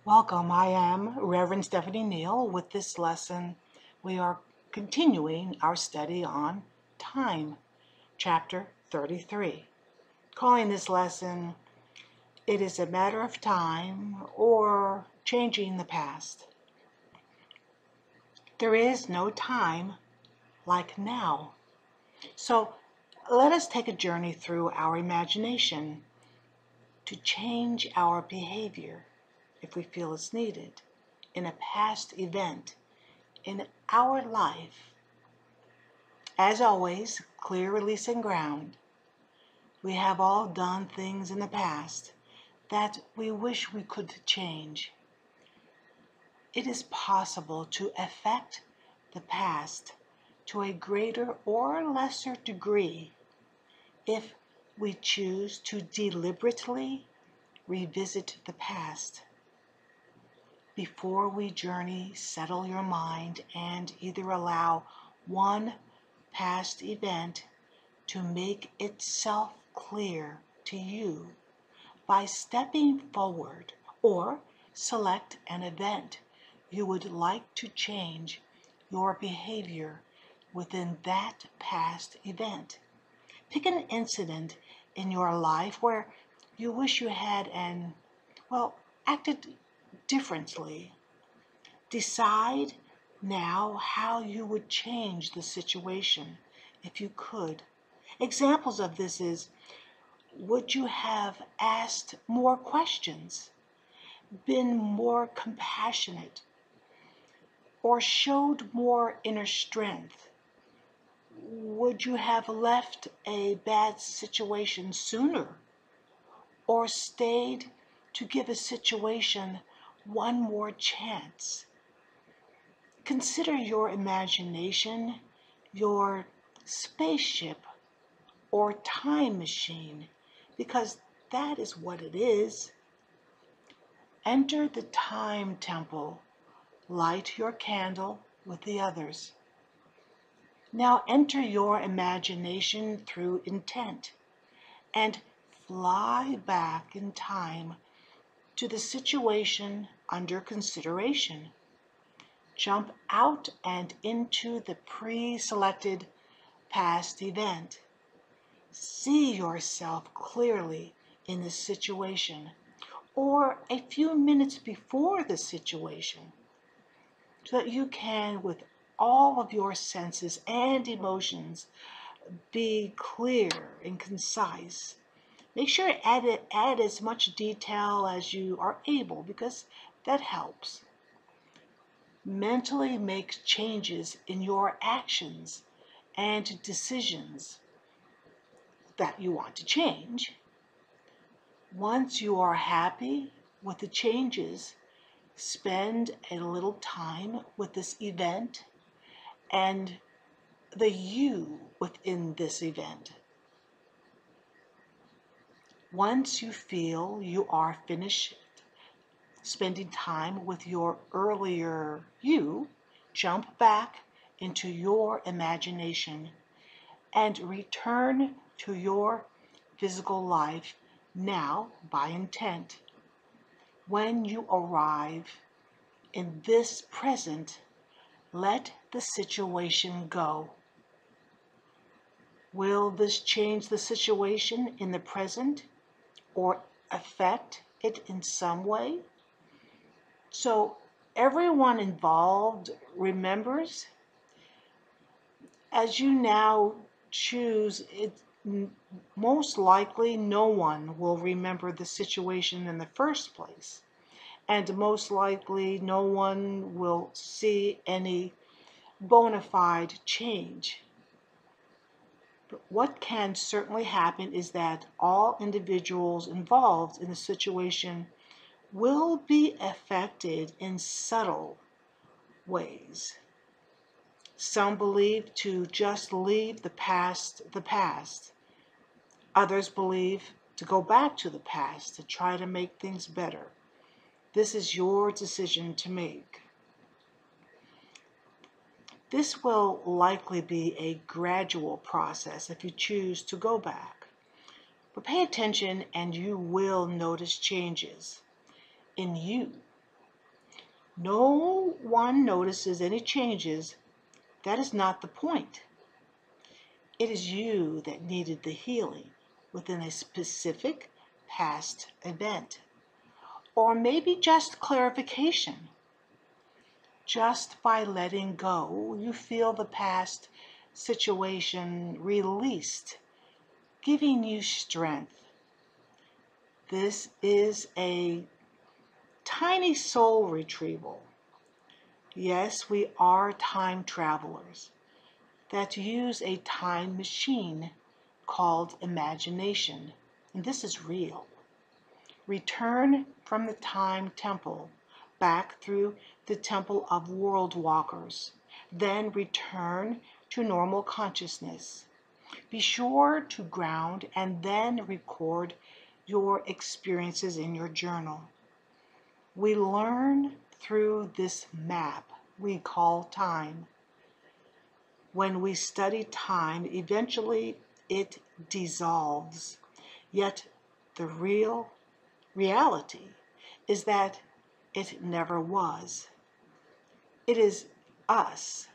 Welcome. I am Reverend Stephanie Neal. With this lesson, we are continuing our study on time, chapter 33. Calling this lesson, It is a Matter of Time or Changing the Past. There is no time like now. So let us take a journey through our imagination to change our behavior if we feel it's needed in a past event in our life. As always, clear, release, and ground. We have all done things in the past that we wish we could change. It is possible to affect the past to a greater or lesser degree if we choose to deliberately revisit the past. Before we journey, settle your mind and either allow one past event to make itself clear to you by stepping forward, or select an event you would like to change your behavior within that past event. Pick an incident in your life where you wish you had acted differently. Decide now how you would change the situation if you could. Examples of this is, would you have asked more questions, been more compassionate, or showed more inner strength? Would you have left a bad situation sooner, or stayed to give a situation one more chance? Consider your imagination, your spaceship, or time machine, because that is what it is. Enter the time temple. Light your candle with the others. Now enter your imagination through intent and fly back in time to the situation under consideration. Jump out and into the pre-selected past event. See yourself clearly in the situation or a few minutes before the situation so that you can, with all of your senses and emotions, be clear and concise. Make sure to add as much detail as you are able, because that helps. Mentally make changes in your actions and decisions that you want to change. Once you are happy with the changes, spend a little time with this event and the you within this event. Once you feel you are finished spending time with your earlier you, jump back into your imagination and return to your physical life now by intent. When you arrive in this present, let the situation go. Will this change the situation in the present or affect it in some way? So everyone involved remembers. As you now choose, most likely no one will remember the situation in the first place. And most likely no one will see any bona fide change. But what can certainly happen is that all individuals involved in the situation will be affected in subtle ways. Some believe to just leave the past the past. Others believe to go back to the past to try to make things better. This is your decision to make. This will likely be a gradual process if you choose to go back. But pay attention and you will notice changes in you No one notices any changes. That is not the point. It is you that needed the healing within a specific past event, or maybe just clarification. Just by letting go, you feel the past situation released, giving you strength. This is a tiny soul retrieval. Yes, we are time travelers that use a time machine called imagination, and this is real. Return from the time temple back through the temple of world walkers, then return to normal consciousness. Be sure to ground and then record your experiences in your journal. We learn through this map we call time. When we study time, eventually it dissolves. Yet the reality is that it never was. It is us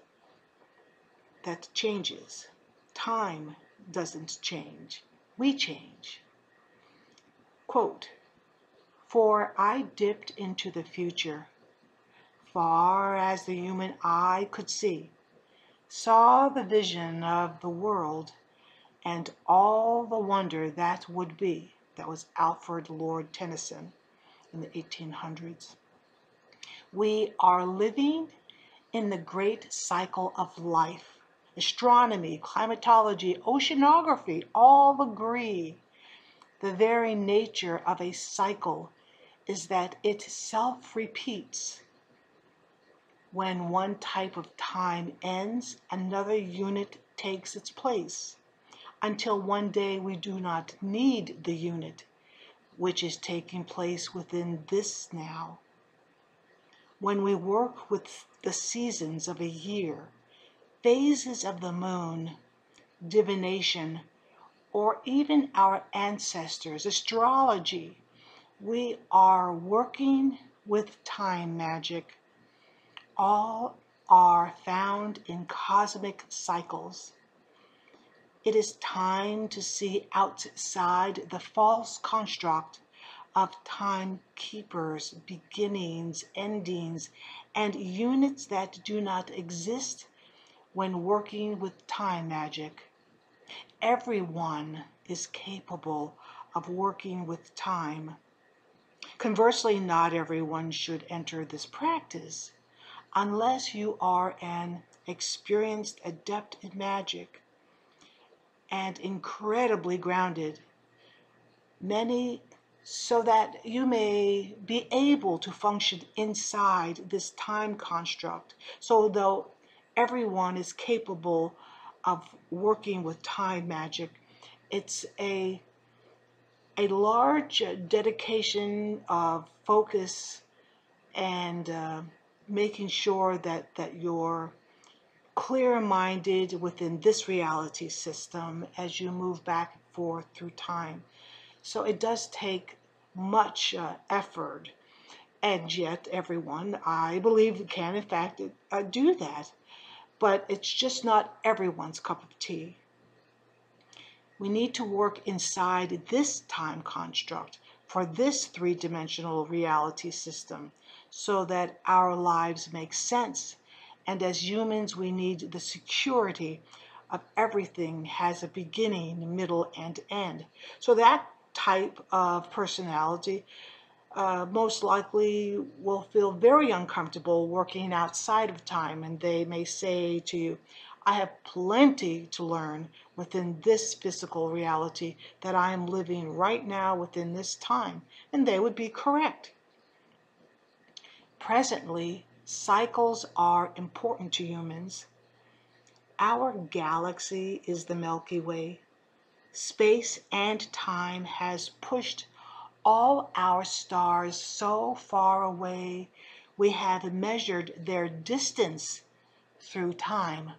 that changes. Time doesn't change. We change. Quote, "For I dipped into the future, far as the human eye could see, saw the vision of the world and all the wonder that would be." That was Alfred Lord Tennyson in the 1800s. We are living in the great cycle of life. Astronomy, climatology, oceanography all agree. The very nature of a cycle is that it self-repeats. When one type of time ends, another unit takes its place, until one day we do not need the unit, which is taking place within this now. When we work with the seasons of a year, phases of the moon, divination, or even our ancestors, astrology, we are working with time magic. All are found in cosmic cycles. It is time to see outside the false construct of timekeepers, beginnings, endings, and units that do not exist when working with time magic. Everyone is capable of working with time. Conversely, not everyone should enter this practice unless you are an experienced adept in magic and incredibly grounded. Many so that you may be able to function inside this time construct. So though everyone is capable of working with time magic, it's a large dedication of focus and making sure that you're clear-minded within this reality system as you move back and forth through time. So it does take much effort, and yet everyone, I believe, can in fact do that. But it's just not everyone's cup of tea. We need to work inside this time construct for this three-dimensional reality system so that our lives make sense. And as humans, we need the security of everything has a beginning, middle, and end. So that type of personality most likely will feel very uncomfortable working outside of time, and they may say to you, "I have plenty to learn within this physical reality that I am living right now within this time," and they would be correct. Presently, cycles are important to humans. Our galaxy is the Milky Way. Space and time has pushed all our stars so far away, we have measured their distance through time.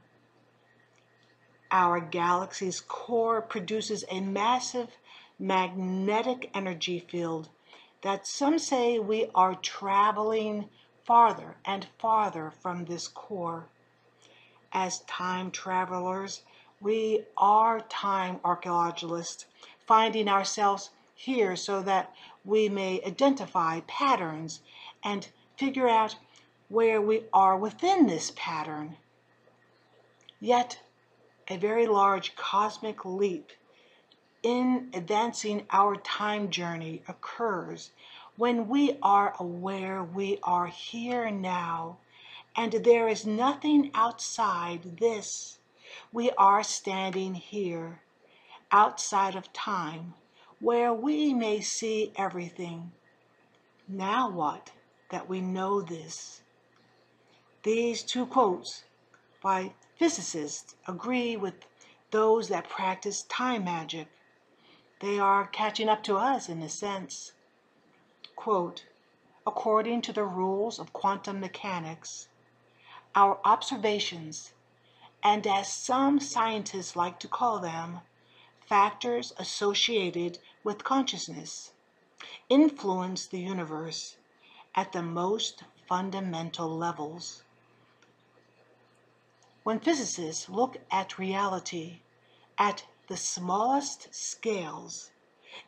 Our galaxy's core produces a massive magnetic energy field that some say we are traveling farther and farther from this core. As time travelers, we are time archaeologists, finding ourselves here so that we may identify patterns and figure out where we are within this pattern. Yet, a very large cosmic leap in advancing our time journey occurs when we are aware we are here now and there is nothing outside this. We are standing here, outside of time, where we may see everything. Now what that we know this? These two quotes by physicists agree with those that practice time magic. They are catching up to us in a sense. Quote, according to the rules of quantum mechanics, our observations, and as some scientists like to call them, factors associated with consciousness, influence the universe at the most fundamental levels. When physicists look at reality at the smallest scales,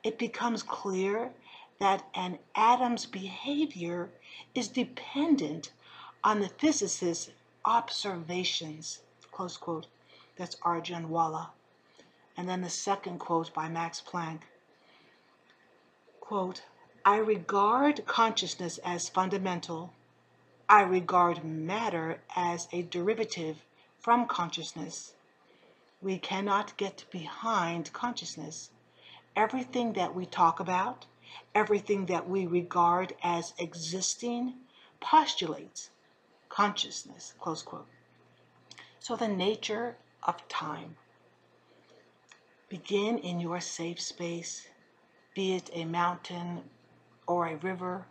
it becomes clear that an atom's behavior is dependent on the physicist's observations, close quote. That's Arjun Walla. And then the second quote by Max Planck, quote, I regard consciousness as fundamental. I regard matter as a derivative from consciousness. We cannot get behind consciousness. Everything that we talk about, everything that we regard as existing, postulates consciousness, close quote. So the nature of time. Begin in your safe space, be it a mountain or a river.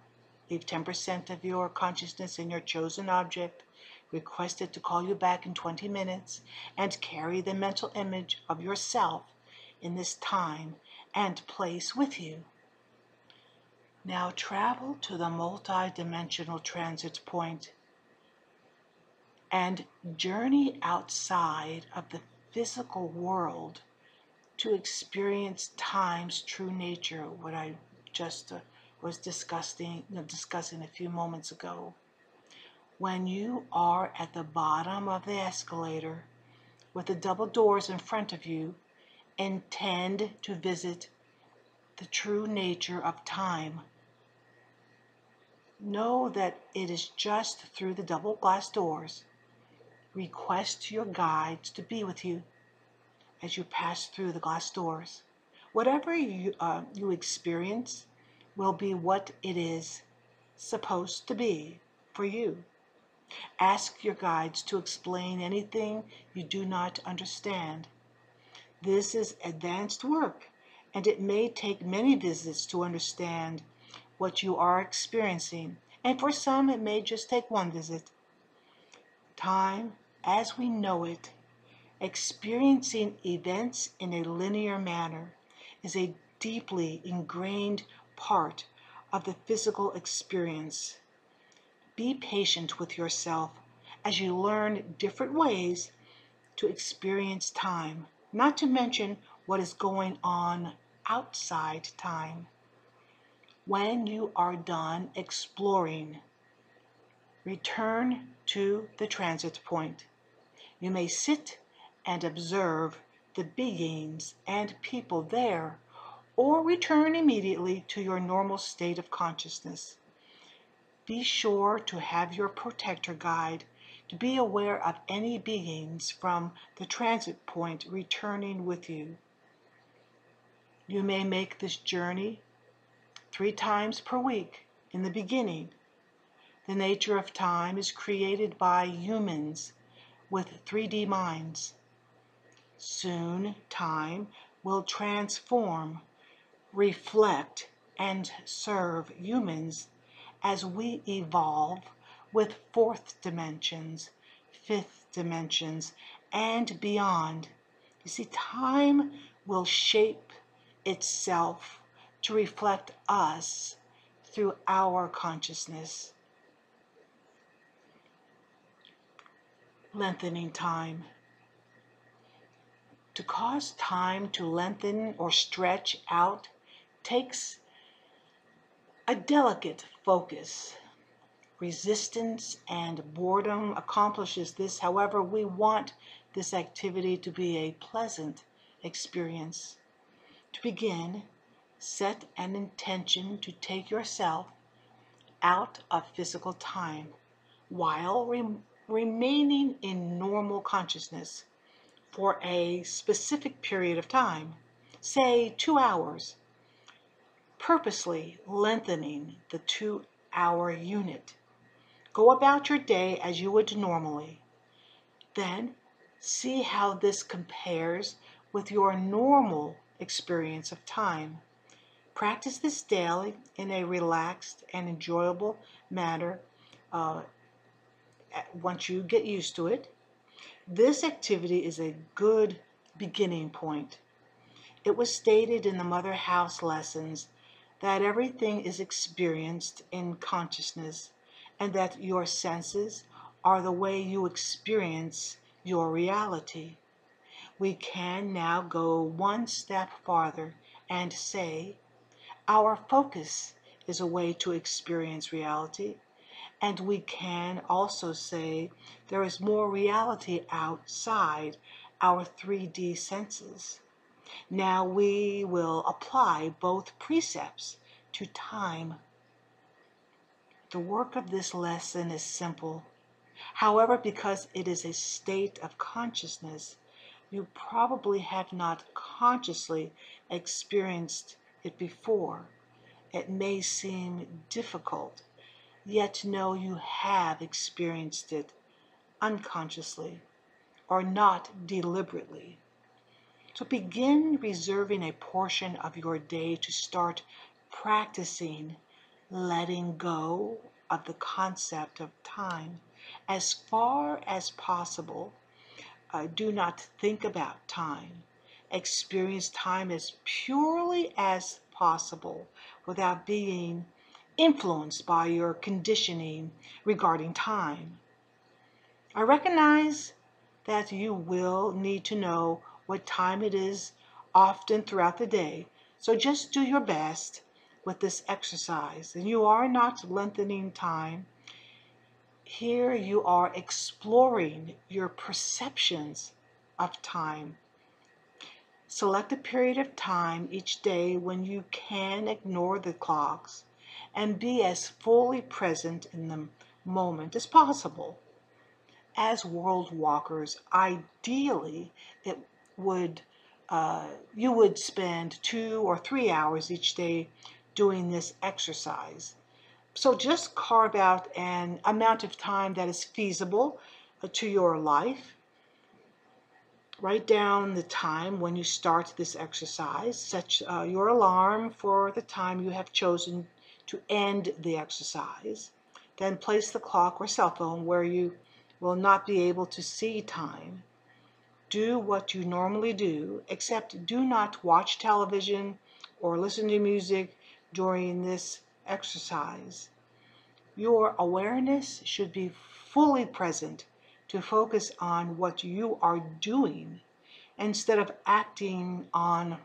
Leave 10% of your consciousness in your chosen object. Request it to call you back in 20 minutes and carry the mental image of yourself in this time and place with you. Now travel to the multi-dimensional transit point and journey outside of the physical world to experience time's true nature, what I just was discussing a few moments ago. When you are at the bottom of the escalator with the double doors in front of you, intend to visit the true nature of time. Know that it is just through the double glass doors. Request your guides to be with you as you pass through the glass doors. Whatever you experience will be what it is supposed to be for you. Ask your guides to explain anything you do not understand. This is advanced work, and it may take many visits to understand what you are experiencing, and for some it may just take one visit. Time, as we know it, experiencing events in a linear manner, is a deeply ingrained part of the physical experience. Be patient with yourself as you learn different ways to experience time, not to mention what is going on outside time. When you are done exploring, return to the transit point. You may sit and observe the beings and people there, or return immediately to your normal state of consciousness. Be sure to have your protector guide to be aware of any beings from the transit point returning with you. You may make this journey 3 times per week in the beginning. The nature of time is created by humans with 3D minds. Soon, time will transform, reflect, and serve humans as we evolve with 4th dimensions, 5th dimensions, and beyond. You see, time will shape itself to reflect us through our consciousness. Lengthening time. To cause time to lengthen or stretch out takes a delicate focus. Resistance and boredom accomplishes this. However, we want this activity to be a pleasant experience. To begin, set an intention to take yourself out of physical time while remaining in normal consciousness for a specific period of time, say 2 hours, purposely lengthening the 2-hour unit. Go about your day as you would normally. Then see how this compares with your normal experience of time. Practice this daily in a relaxed and enjoyable manner uh, once you get used to it. This activity is a good beginning point. It was stated in the Mother House lessons that everything is experienced in consciousness and that your senses are the way you experience your reality. We can now go one step farther and say our focus is a way to experience reality, and we can also say there is more reality outside our 3D senses. Now we will apply both precepts to time. The work of this lesson is simple. However, because it is a state of consciousness, you probably have not consciously experienced it before. It may seem difficult, yet know you have experienced it unconsciously or not deliberately. So begin reserving a portion of your day to start practicing letting go of the concept of time. As far as possible, do not think about time. Experience time as purely as possible without being influenced by your conditioning regarding time. I recognize that you will need to know what time it is often throughout the day, so just do your best with this exercise. And you are not lengthening time. Here you are exploring your perceptions of time. Select a period of time each day when you can ignore the clocks and be as fully present in the moment as possible. As world walkers, ideally, it would you would spend 2 or 3 hours each day doing this exercise. So just carve out an amount of time that is feasible to your life. Write down the time when you start this exercise. Set your alarm for the time you have chosen to end the exercise. Then place the clock or cell phone where you will not be able to see time. Do what you normally do, except do not watch television or listen to music during this exercise. Your awareness should be fully present to focus on what you are doing instead of acting on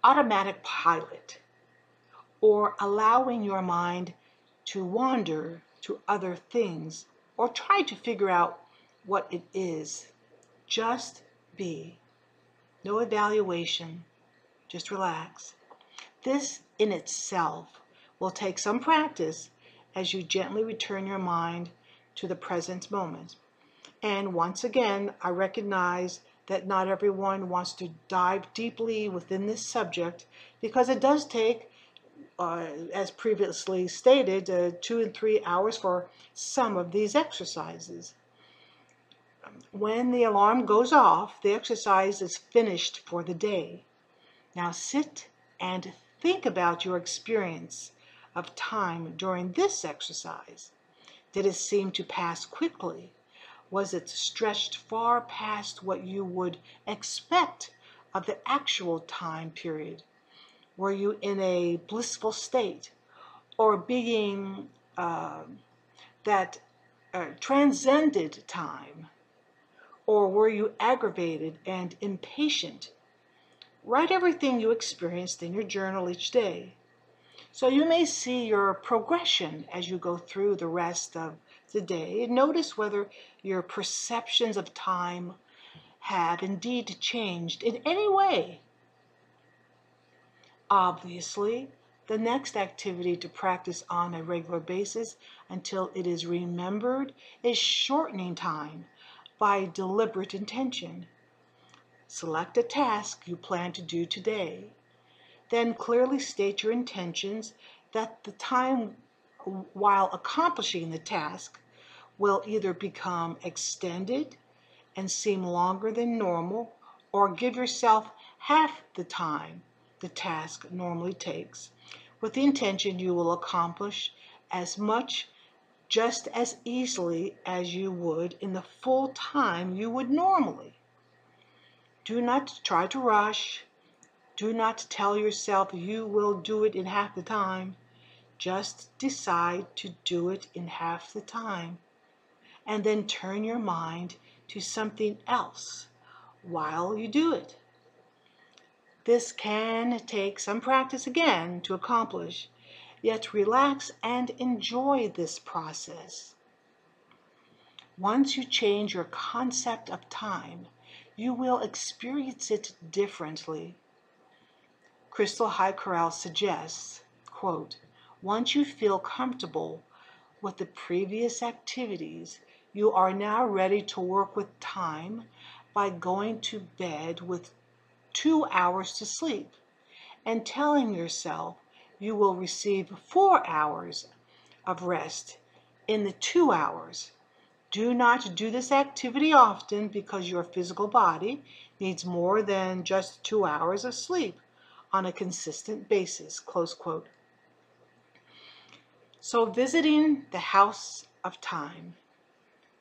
automatic pilot or allowing your mind to wander to other things or try to figure out what it is. Just be. No evaluation. Just relax. This in itself will take some practice as you gently return your mind to the present moment. And once again, I recognize that not everyone wants to dive deeply within this subject because it does take, as previously stated, 2 and 3 hours for some of these exercises. When the alarm goes off, the exercise is finished for the day. Now sit and think about your experience of time during this exercise. Did it seem to pass quickly? Was it stretched far past what you would expect of the actual time period? Were you in a blissful state or being that transcended time? Or were you aggravated and impatient? Write everything you experienced in your journal each day, so you may see your progression as you go through the rest of the day. Notice whether your perceptions of time have indeed changed in any way. Obviously, the next activity to practice on a regular basis until it is remembered is shortening time by deliberate intention. Select a task you plan to do today. Then clearly state your intentions that the time while accomplishing the task will either become extended and seem longer than normal, or give yourself half the time the task normally takes, with the intention you will accomplish as much just as easily as you would in the full time you would normally. Do not try to rush. Do not tell yourself you will do it in half the time. Just decide to do it in half the time, and then turn your mind to something else while you do it. This can take some practice again to accomplish, yet relax and enjoy this process. Once you change your concept of time, you will experience it differently. Crystal High suggests, quote, once you feel comfortable with the previous activities, you are now ready to work with time by going to bed with 2 hours to sleep and telling yourself you will receive 4 hours of rest in the 2 hours. Do not do this activity often because your physical body needs more than just 2 hours of sleep on a consistent basis, close quote. So visiting the house of time.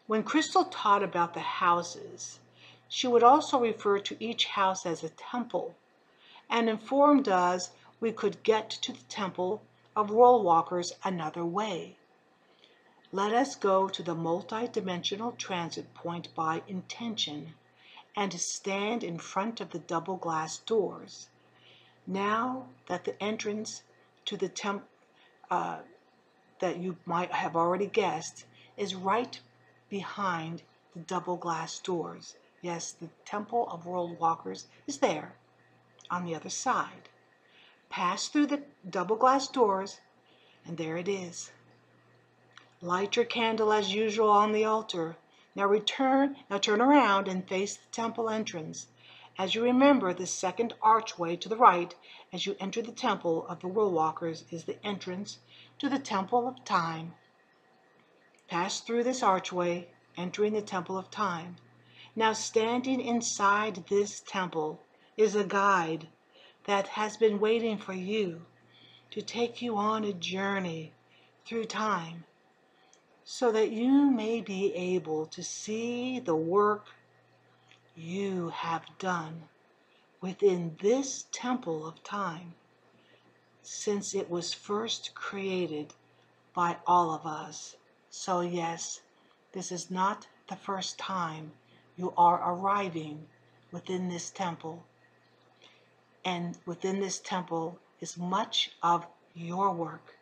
When Crystal taught about the houses, she would also refer to each house as a temple, and informed us we could get to the temple of world walkers another way. Let us go to the multi-dimensional transit point by intention and stand in front of the double glass doors. Now that the entrance to the temple, that you might have already guessed, is right behind the double glass doors. Yes, the Temple of World Walkers is there on the other side. Pass through the double glass doors, and there it is. Light your candle as usual on the altar. Now turn around and face the temple entrance. As you remember, the second archway to the right as you enter the Temple of the World Walkers is the entrance to the Temple of Time. Pass through this archway, entering the Temple of Time. Now standing inside this temple is a guide that has been waiting for you to take you on a journey through time, so that you may be able to see the work you have done within this temple of time since it was first created by all of us. So yes, this is not the first time you are arriving within this temple. And within this temple is much of your work.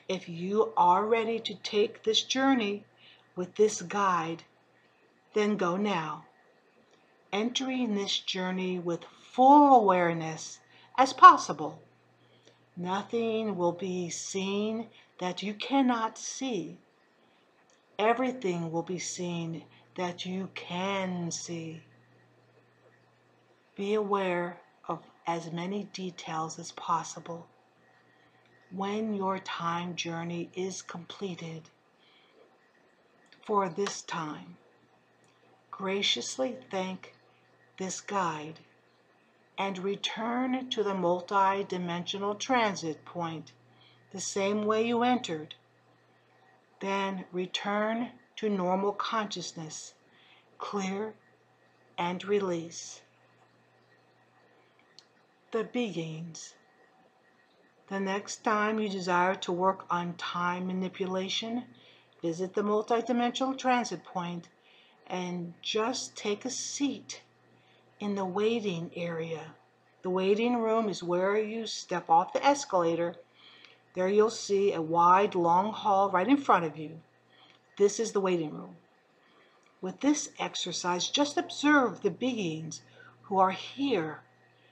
If you are ready to take this journey with this guide, then go now, entering this journey with full awareness as possible. Nothing will be seen that you cannot see. Everything will be seen that you can see. Be aware of as many details as possible. When your time journey is completed for this time, graciously thank this guide and return to the multi-dimensional transit point the same way you entered. Then return to normal consciousness, clear and release. The beings. The next time you desire to work on time manipulation, Visit the multidimensional transit point and just take a seat in the waiting area. The waiting room is where you step off the escalator. There you'll see a wide, long hall right in front of you. This is the waiting room. With this exercise, just observe the beings who are here.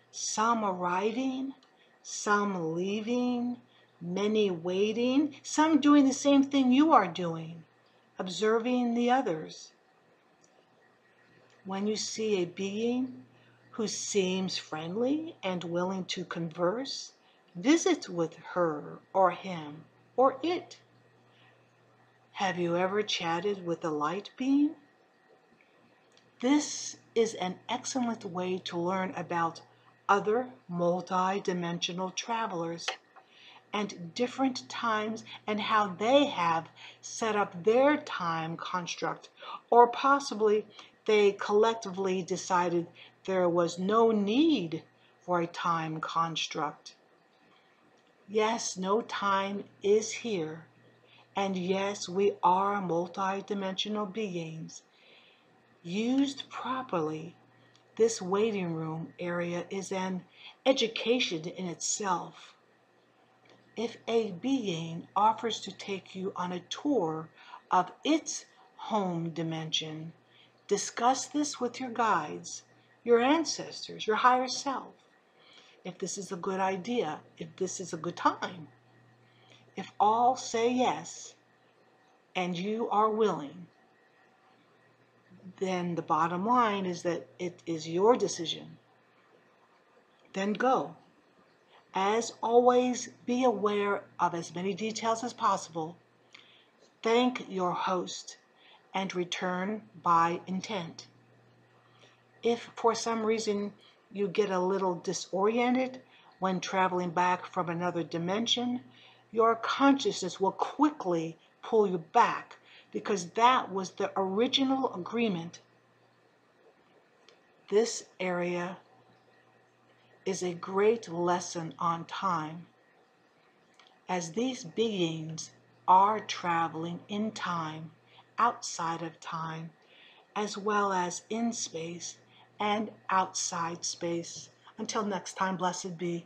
Some arriving, some leaving, many waiting, some doing the same thing you are doing, observing the others. When you see a being who seems friendly and willing to converse, visit with her or him or it. Have you ever chatted with a light being? This is an excellent way to learn about other multi-dimensional travelers and different times and how they have set up their time construct, or possibly they collectively decided there was no need for a time construct. Yes, no time is here, and yes, we are multi-dimensional beings. Used properly, this waiting room area is an education in itself. If a being offers to take you on a tour of its home dimension, discuss this with your guides, your ancestors, your higher self. If this is a good idea, if this is a good time. If all say yes and you are willing, then the bottom line is that it is your decision. Then go. As always, be aware of as many details as possible. Thank your host and return by intent. If for some reason you get a little disoriented when traveling back from another dimension, your consciousness will quickly pull you back because that was the original agreement. This area is a great lesson on time, as these beings are traveling in time, outside of time, as well as in space and outside space. Until next time, blessed be.